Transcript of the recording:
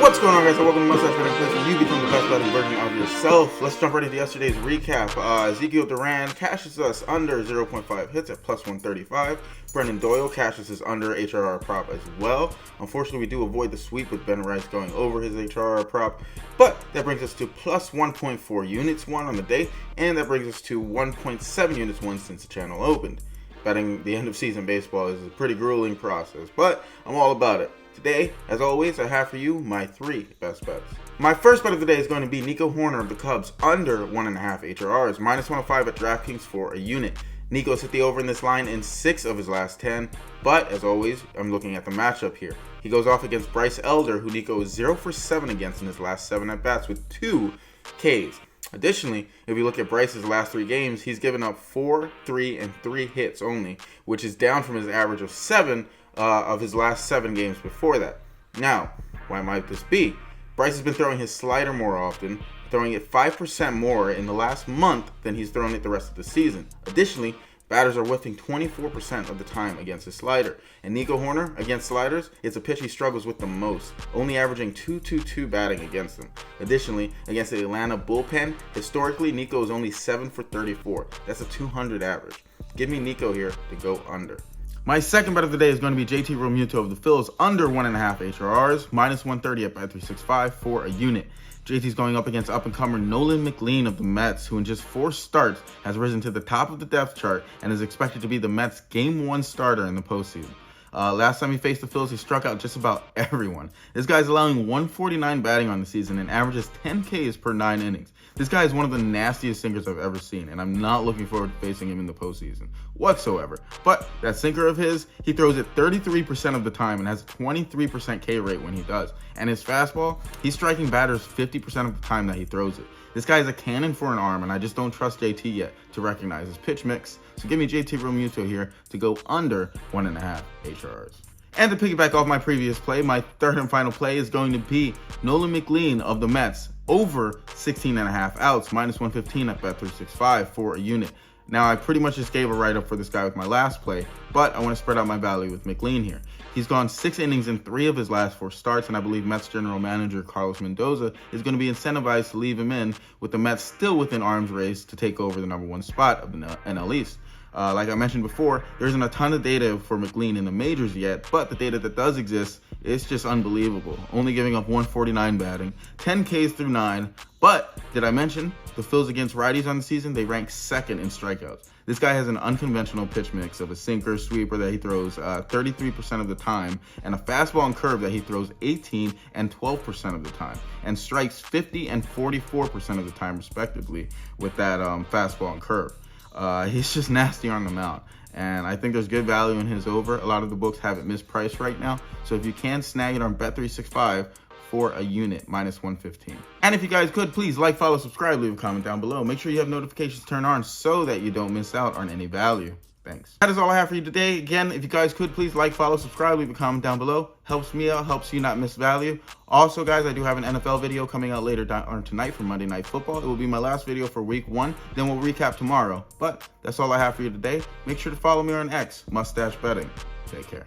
What's going on, guys? Welcome to Mustache Betting, place where you become the best betting version of yourself. Let's jump right into yesterday's recap. Ezekiel Duran cashes us under 0.5 hits at plus 135. Brendan Doyle cashes his under HRR prop as well. Unfortunately, we do avoid the sweep with Ben Rice going over his HRR prop, but that brings us to plus 1.4 units won on the day, and that brings us to 1.7 units won since the channel opened. Betting the end of season baseball is a pretty grueling process, but I'm all about it. Today, as always, I have for you my 3 best bets. My first bet of the day is going to be Nico Hoerner of the Cubs under 1.5 HRRs, minus 105 at DraftKings for a unit. Nico's hit the over in this line in 6 of his last 10, but as always, I'm looking at the matchup here. He goes off against Bryce Elder, who Nico is 0 for 7 against in his last 7 at-bats with 2 Ks. Additionally, if you look at Bryce's last 3 games, he's given up 4, 3, and 3 hits only, which is down from his average of 7 of his last 7 games before that. Now, why might this be? Bryce has been throwing his slider more often, throwing it 5% more in the last month than he's thrown it the rest of the season. Additionally, batters are whiffing 24% of the time against his slider. And Nico Hoerner, against sliders, it's a pitch he struggles with the most, only averaging .222 batting against them. Additionally, against the Atlanta bullpen, historically, Nico is only 7 for 34. That's a 200 average. Give me Nico here to go under. My second bet of the day is going to be JT Realmuto of the Phils under 1.5 HRRs, minus 130 at bet365 for a unit. JT's going up against up-and-comer Nolan McLean of the Mets, who in just 4 starts has risen to the top of the depth chart and is expected to be the Mets' Game 1 starter in the postseason. Last time he faced the Phils, he struck out just about everyone. This guy's allowing 149 batting on the season and averages 10 Ks per 9 innings. This guy is one of the nastiest sinkers I've ever seen, and I'm not looking forward to facing him in the postseason whatsoever. But that sinker of his, he throws it 33% of the time and has a 23% K rate when he does. And his fastball, he's striking batters 50% of the time that he throws it. This guy is a cannon for an arm, and I just don't trust JT yet to recognize his pitch mix. So give me JT Realmuto here to go under 1.5 HRRs. And to piggyback off my previous play, my third and final play is going to be Nolan McLean of the Mets over 16.5 outs, minus 115 at bet365 for a unit. Now, I pretty much just gave a write-up for this guy with my last play, but I want to spread out my value with McLean here. He's gone 6 innings in 3 of his last 4 starts, and I believe Mets general manager Carlos Mendoza is going to be incentivized to leave him in, with the Mets still within arm's race to take over the number 1 spot of the NL East. Like I mentioned before, there isn't a ton of data for McLean in the majors yet, but the data that does exist is just unbelievable. Only giving up 149 batting, 10 Ks through 9, but did I mention the Phils against righties on the season? They rank 2nd in strikeouts. This guy has an unconventional pitch mix of a sinker, sweeper that he throws 33% of the time, and a fastball and curve that he throws 18 and 12% of the time, and strikes 50 and 44% of the time respectively with that fastball and curve. He's just nasty on the mound, and I think there's good value in his over. A lot of the books have it mispriced right now, so if you can, snag it on bet365 for a unit, minus 115. And if you guys could, please like, follow, subscribe, leave a comment down below. Make sure you have notifications turned on so that you don't miss out on any value. Thanks. That is all I have for you today. Again, if you guys could, please like, follow, subscribe, leave a comment down below. Helps me out, helps you not miss value. Also, guys, I do have an NFL video coming out later on tonight for Monday Night Football. It will be my last video for week 1. Then we'll recap tomorrow. But that's all I have for you today. Make sure to follow me on X, Mustache Betting. Take care.